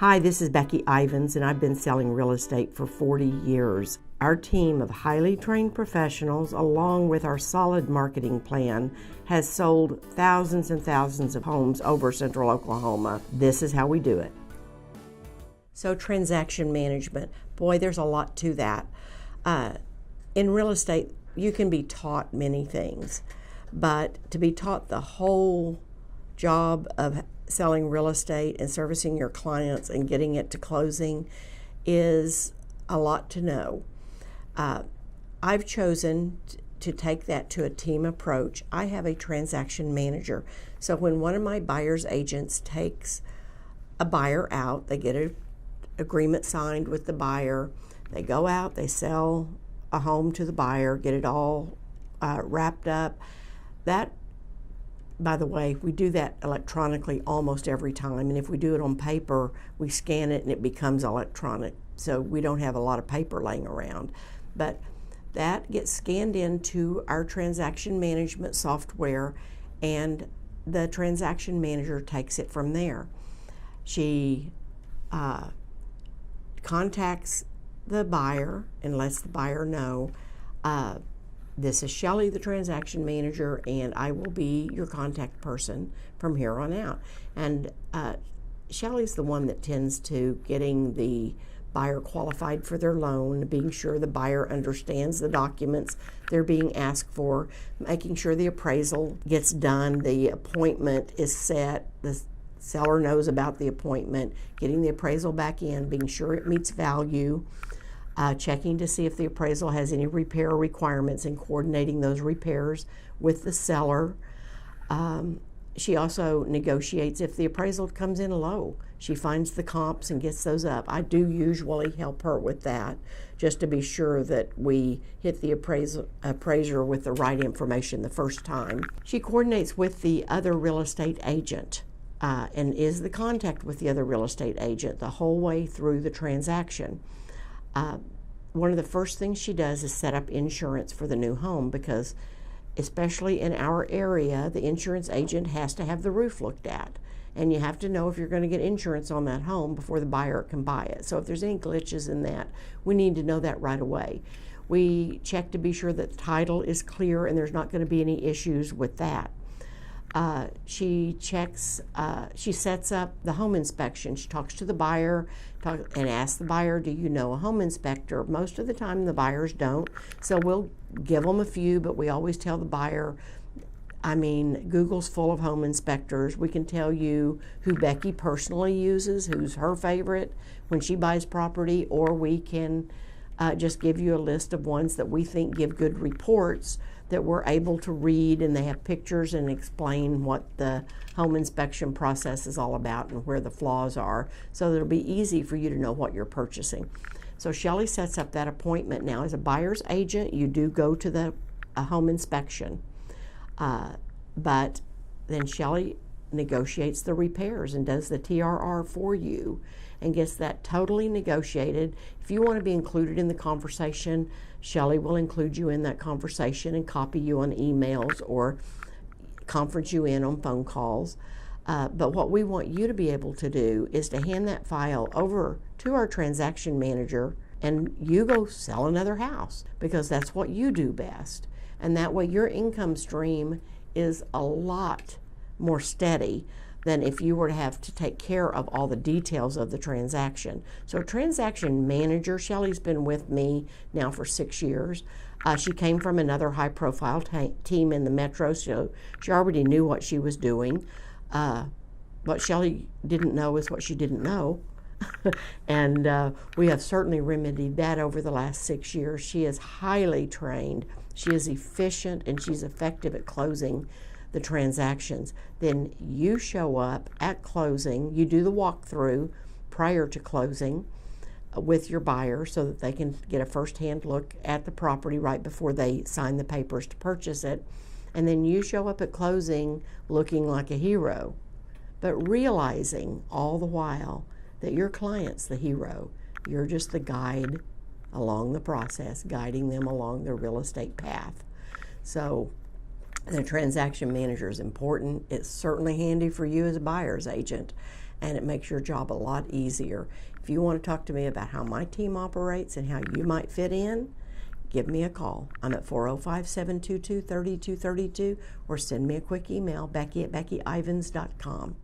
Hi, this is Becky Ivins, and I've been selling real estate for 40 years. Our team of highly trained professionals, along with our solid marketing plan, has sold thousands and thousands of homes over Central Oklahoma. This is how we do it. So transaction management, boy, there's a lot to that. In real estate, you can be taught many things, but to be taught the whole job of selling real estate and servicing your clients and getting it to closing is a lot to know. I've chosen to take that to a team approach. I have a transaction manager. So when one of my buyer's agents takes a buyer out, they get an agreement signed with the buyer, they go out, they sell a home to the buyer, get it all wrapped up. That, by the way, we do that electronically almost every time, and if we do it on paper, we scan it and it becomes electronic, so we don't have a lot of paper laying around. But that gets scanned into our transaction management software, and the transaction manager takes it from there. She contacts the buyer and lets the buyer know, this is Shelly, the transaction manager, and I will be your contact person from here on out. And Shelly's the one that tends to getting the buyer qualified for their loan, being sure the buyer understands the documents they're being asked for, making sure the appraisal gets done, the appointment is set, the seller knows about the appointment, getting the appraisal back in, being sure it meets value, checking to see if the appraisal has any repair requirements and coordinating those repairs with the seller. She also negotiates if the appraisal comes in low. She finds the comps and gets those up. I do usually help her with that, just to be sure that we hit the appraiser with the right information the first time. She coordinates with the other real estate agent and is the contact with the other real estate agent the whole way through the transaction. One of the first things she does is set up insurance for the new home, because especially in our area, the insurance agent has to have the roof looked at, and you have to know if you're going to get insurance on that home before the buyer can buy it. So if there's any glitches in that, we need to know that right away. We check to be sure that the title is clear and there's not going to be any issues with that. She sets up the home inspection. She talks to the buyer and asks the buyer, do you know a home inspector? Most of the time the buyers don't, so we'll give them a few, but we always tell the buyer, Google's full of home inspectors. We can tell you who Becky personally uses, who's her favorite when she buys property, or we can just give you a list of ones that we think give good reports that we're able to read, and they have pictures and explain what the home inspection process is all about and where the flaws are, so that it'll be easy for you to know what you're purchasing. So Shelly sets up that appointment. Now, as a buyer's agent, you do go to the home inspection, but then Shelly negotiates the repairs and does the TRR for you and gets that totally negotiated. If you want to be included in the conversation, Shelly will include you in that conversation and copy you on emails or conference you in on phone calls. But what we want you to be able to do is to hand that file over to our transaction manager, and you go sell another house, because that's what you do best. And that way your income stream is a lot more steady than if you were to have to take care of all the details of the transaction. So a transaction manager, Shelly's been with me now for 6 years. She came from another high-profile team in the metro, so she already knew what she was doing. What Shelly didn't know is what she didn't know. And we have certainly remedied that over the last 6 years. She is highly trained, she is efficient, and she's effective at closing the transactions. Then you show up at closing, you do the walkthrough prior to closing with your buyer so that they can get a first-hand look at the property right before they sign the papers to purchase it. And then you show up at closing looking like a hero, but realizing all the while that your client's the hero. You're just the guide along the process, guiding them along the real estate path. So the transaction manager is important. It's certainly handy for you as a buyer's agent. and it makes your job a lot easier. If you want to talk to me about how my team operates and how you might fit in, give me a call. I'm at 405-722-3232, or send me a quick email, Becky@BeckyIvins.com.